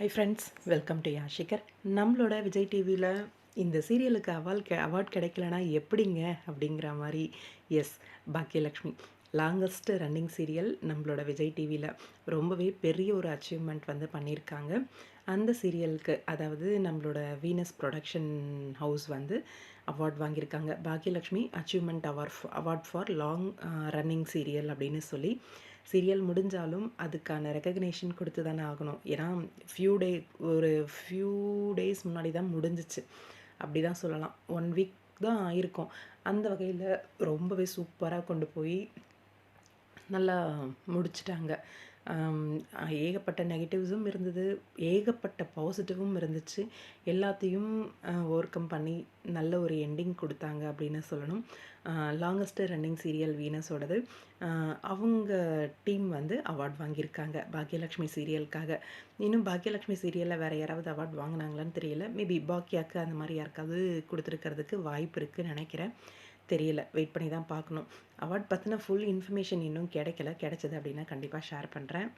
High friends, welcome to யாஷிகர். நம்மளோட விஜய் டிவியில் இந்த சீரியலுக்கு அவார்ட் கிடைக்கலனா எப்படிங்க அப்படிங்கிற மாதிரி. Yes, Baakiyalakshmi longest running serial நம்மளோட விஜய் டிவியில் ரொம்பவே பெரிய ஒரு அச்சீவ்மெண்ட் வந்து பண்ணியிருக்காங்க. அந்த சீரியலுக்கு, அதாவது நம்மளோட வீனஸ் ப்ரொடக்ஷன் ஹவுஸ் வந்து அவார்ட் வாங்கியிருக்காங்க. Bhagyalakshmi achievement award for long running serial அப்படின்னு சொல்லி. சீரியல் முடிஞ்சாலும் அதுக்கான ரெக்கக்னேஷன் கொடுத்து தானே ஆகணும். ஏன்னா ஒரு ஃபியூ டேஸ் முன்னாடி தான் முடிஞ்சிச்சு, அப்படி தான் சொல்லலாம். 1 வீக் தான் ஆயிருக்கும். அந்த வகையில் ரொம்பவே சூப்பராக கொண்டு போய் நல்லா முடிச்சிட்டாங்க. ஏகப்பட்ட நெகட்டிவ்ஸும் இருந்தது, ஏகப்பட்ட பாசிட்டிவும் இருந்துச்சு. எல்லாத்தையும் ஓவர் கம் பண்ணி நல்ல ஒரு எண்டிங் கொடுத்தாங்க அப்படின்னு சொல்லணும். லாங்கஸ்ட் ரன்னிங் சீரியல் வீனஸோடது. அவங்க டீம் வந்து அவார்ட் வாங்கியிருக்காங்க பாக்கியலக்ஷ்மி சீரியலுக்காக. இன்னும் பாக்கியலக்ஷ்மி சீரியலில் வேறு யாராவது அவார்ட் வாங்கினாங்களான்னு தெரியல. மேபி பாக்கியாக்கு அந்த மாதிரி யாருக்காவது கொடுத்துருக்கிறதுக்கு வாய்ப்பு இருக்குதுன்னு நினைக்கிறேன். தெரியல, வெயிட் பண்ணி தான் பார்க்கணும். அவார்ட் பற்றின ஃபுல் இன்ஃபர்மேஷன் இன்னும் கிடைக்கல. கிடைச்சது அப்படின்னா கண்டிப்பாக ஷேர் பண்ணுறேன்.